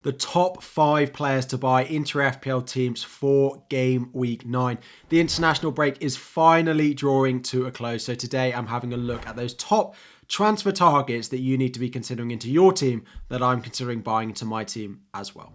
The top 5 players to buy into your FPL teams for game week 9. The international break is finally drawing to a close. So today I'm having a look at those top transfer targets that you need to be considering into your team that I'm considering buying into my team as well.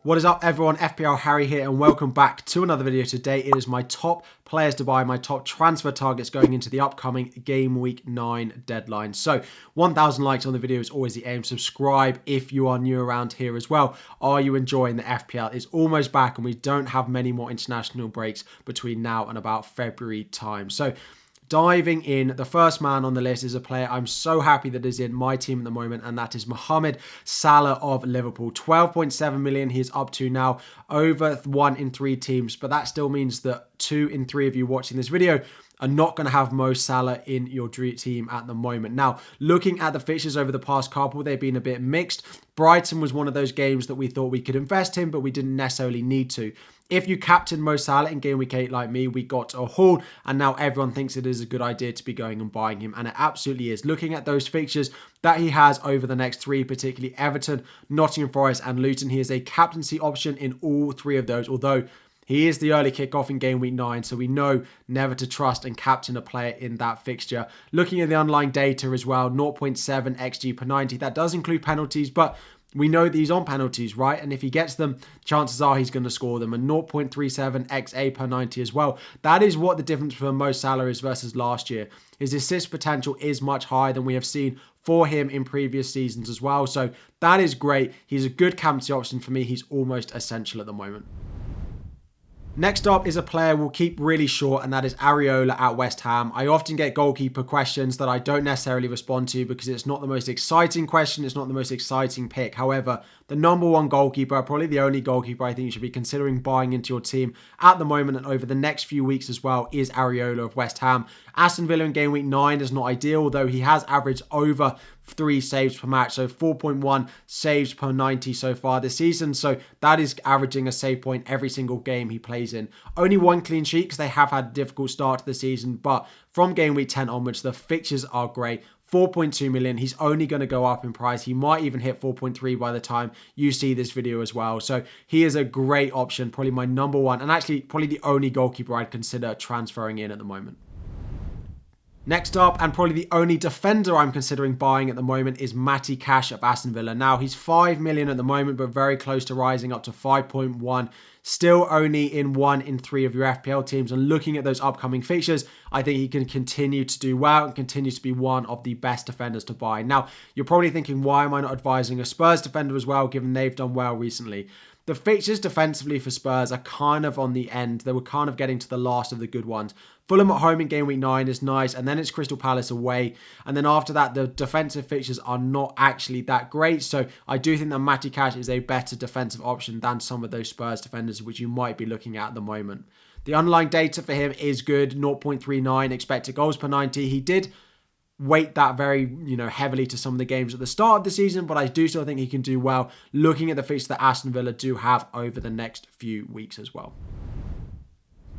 What is up everyone, FPL Harry here and welcome back to another video. Today it is my top players to buy, my top transfer targets going into the upcoming game week 9 deadline. So 1,000 likes on the video is always the aim. Subscribe if you are new around here as well. Are you enjoying the FPL? It's almost back and we don't have many more international breaks between now and about February time. So diving in, the first man on the list is a player I'm so happy that is in my team at the moment, and that is Mohamed Salah of Liverpool. 12.7 million he is up to now, over 1 in 3 teams, but that still means that 2 in 3 of you watching this video are not going to have Mo Salah in your team at the moment. Now, looking at the fixtures over the past couple, they've been a bit mixed. Brighton was one of those games that we thought we could invest in, but we didn't necessarily need to. If you captain Mo Salah in game week 8 like me, we got a haul, and now everyone thinks it is a good idea to be going and buying him, and it absolutely is. Looking at those fixtures that he has over the next 3, particularly Everton, Nottingham Forest and Luton, he is a captaincy option in all 3 of those, although he is the early kickoff in game week 9, so we know never to trust and captain a player in that fixture. Looking at the underlying data as well, 0.7 XG per 90. That does include penalties, but we know that he's on penalties, right? And if he gets them, chances are he's going to score them. And 0.37 XA per 90 as well. That is what the difference for Mo Salah is versus last year. His assist potential is much higher than we have seen for him in previous seasons as well. So that is great. He's a good captaincy option for me. He's almost essential at the moment. Next up is a player we'll keep really short, and that is Areola at West Ham. I often get goalkeeper questions that I don't necessarily respond to because it's not the most exciting question, it's not the most exciting pick. However, the number 1 goalkeeper, probably the only goalkeeper I think you should be considering buying into your team at the moment and over the next few weeks as well, is Areola of West Ham. Aston Villa in game week 9 is not ideal, although he has averaged over 3 saves per match, so 4.1 saves per 90 so far this season. So that is averaging a save point every single game he plays in. Only 1 clean sheet because they have had a difficult start to the season, but from game week 10 onwards, the fixtures are great. 4.2 million. He's only going to go up in price. He might even hit 4.3 by the time you see this video as well. So he is a great option, probably my number 1, and actually probably the only goalkeeper I'd consider transferring in at the moment. Next up, and probably the only defender I'm considering buying at the moment, is Matty Cash of Aston Villa. Now, he's 5 million at the moment, but very close to rising up to 5.1. Still only in 1 in 3 of your FPL teams. And looking at those upcoming fixtures, I think he can continue to do well and continue to be one of the best defenders to buy. Now, you're probably thinking, why am I not advising a Spurs defender as well, given they've done well recently? The fixtures defensively for Spurs are kind of on the end. They were kind of getting to the last of the good ones. Fulham at home in game week 9 is nice, and then it's Crystal Palace away. And then after that, the defensive fixtures are not actually that great. So I do think that Matty Cash is a better defensive option than some of those Spurs defenders, which you might be looking at the moment. The underlying data for him is good, 0.39 expected goals per 90. He did weight that very, heavily to some of the games at the start of the season, but I do still think he can do well looking at the fixtures that Aston Villa do have over the next few weeks as well.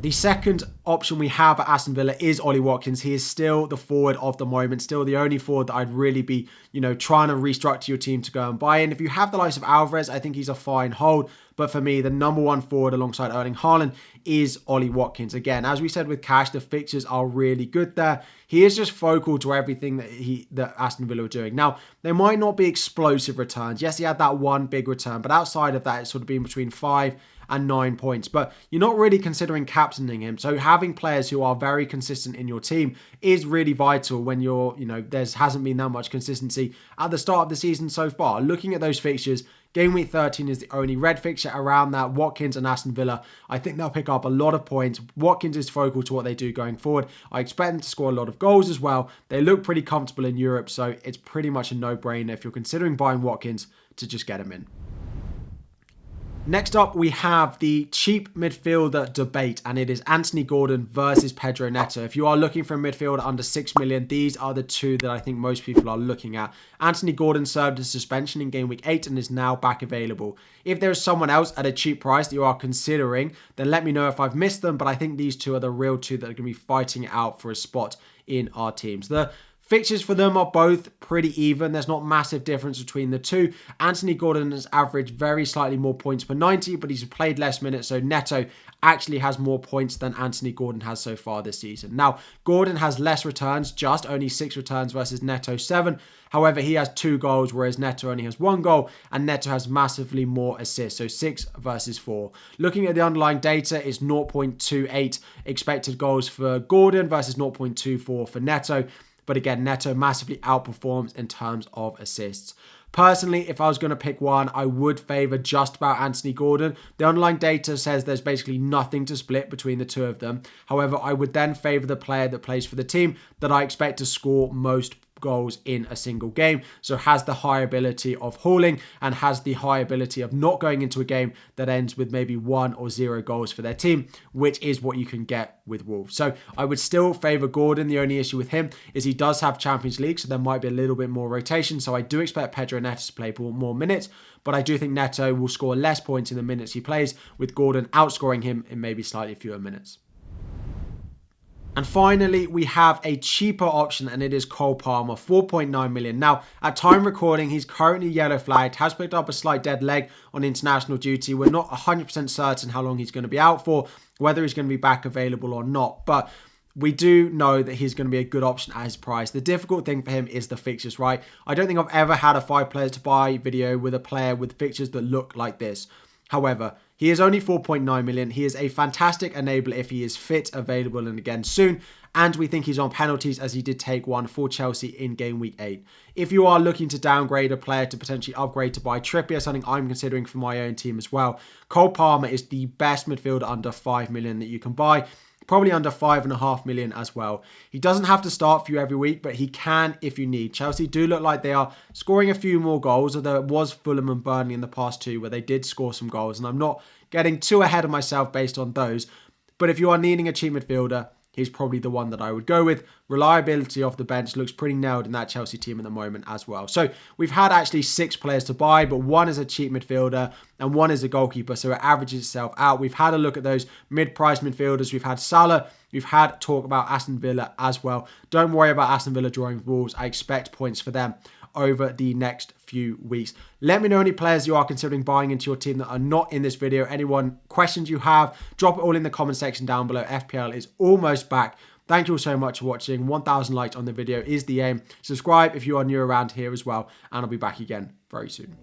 The second option we have at Aston Villa is Ollie Watkins. He is still the forward of the moment, still the only forward that I'd really be, trying to restructure your team to go and buy in. If you have the likes of Alvarez, I think he's a fine hold. But for me, the number 1 forward alongside Erling Haaland is Ollie Watkins. Again, as we said with Cash, the fixtures are really good there. He is just focal to everything that Aston Villa are doing. Now, they might not be explosive returns. Yes, he had that 1 big return, but outside of that, it's sort of been between 5 and 9 points. But you're not really considering captaining him. So having players who are very consistent in your team is really vital when there hasn't been that much consistency at the start of the season so far. Looking at those fixtures, game week 13 is the only red fixture around that. Watkins and Aston Villa, I think they'll pick up a lot of points. Watkins is focal to what they do going forward. I expect them to score a lot of goals as well. They look pretty comfortable in Europe, so it's pretty much a no-brainer if you're considering buying Watkins to just get him in. Next up, we have the cheap midfielder debate, and it is Anthony Gordon versus Pedro Neto. If you are looking for a midfielder under 6 million, these are the two that I think most people are looking at. Anthony Gordon served a suspension in game week 8 and is now back available. If there is someone else at a cheap price that you are considering, then let me know if I've missed them, but I think these two are the real two that are going to be fighting it out for a spot in our teams. The fixtures for them are both pretty even. There's not massive difference between the two. Anthony Gordon has averaged very slightly more points per 90, but he's played less minutes, so Neto actually has more points than Anthony Gordon has so far this season. Now, Gordon has less returns, just only 6 returns versus Neto 7. However, he has 2 goals, whereas Neto only has 1 goal, and Neto has massively more assists, so 6 versus 4. Looking at the underlying data, it's 0.28 expected goals for Gordon versus 0.24 for Neto. But again, Neto massively outperforms in terms of assists. Personally, if I was going to pick one, I would favour just about Anthony Gordon. The underlying data says there's basically nothing to split between the two of them. However, I would then favour the player that plays for the team that I expect to score most goals in a single game, so has the high ability of hauling and has the high ability of not going into a game that ends with maybe 1 or 0 goals for their team, which is what you can get with Wolves. So I would still favour Gordon. The only issue with him is he does have Champions League, so there might be a little bit more rotation, so I do expect Pedro Neto to play more minutes, but I do think Neto will score less points in the minutes he plays, with Gordon outscoring him in maybe slightly fewer minutes. And finally, we have a cheaper option, and it is Cole Palmer, 4.9 million. Now, at time recording, he's currently yellow flagged, has picked up a slight dead leg on international duty. We're not 100% certain how long he's going to be out for, whether he's going to be back available or not. But we do know that he's going to be a good option at his price. The difficult thing for him is the fixtures, right? I don't think I've ever had a 5 players to buy video with a player with fixtures that look like this. However, he is only 4.9 million. He is a fantastic enabler if he is fit, available, and again soon. And we think he's on penalties, as he did take one for Chelsea in game week 8. If you are looking to downgrade a player to potentially upgrade to buy Trippier, something I'm considering for my own team as well, Cole Palmer is the best midfielder under 5 million that you can buy. Probably under 5.5 million as well. He doesn't have to start for you every week, but he can if you need. Chelsea do look like they are scoring a few more goals, although it was Fulham and Burnley in the past 2 where they did score some goals, and I'm not getting too ahead of myself based on those. But if you are needing a cheap midfielder, he's probably the one that I would go with. Reliability off the bench looks pretty nailed in that Chelsea team at the moment as well. So we've had actually 6 players to buy, but 1 is a cheap midfielder and 1 is a goalkeeper, so it averages itself out. We've had a look at those mid-price midfielders. We've had Salah. We've had talk about Aston Villa as well. Don't worry about Aston Villa drawing Wolves. I expect points for them over the next few weeks. Let me know any players you are considering buying into your team that are not in this video. Anyone questions you have, drop it all in the comment section down below. FPL is almost back. Thank you all so much for watching. 1,000 likes on the video is the aim. Subscribe if you are new around here as well, and I'll be back again very soon.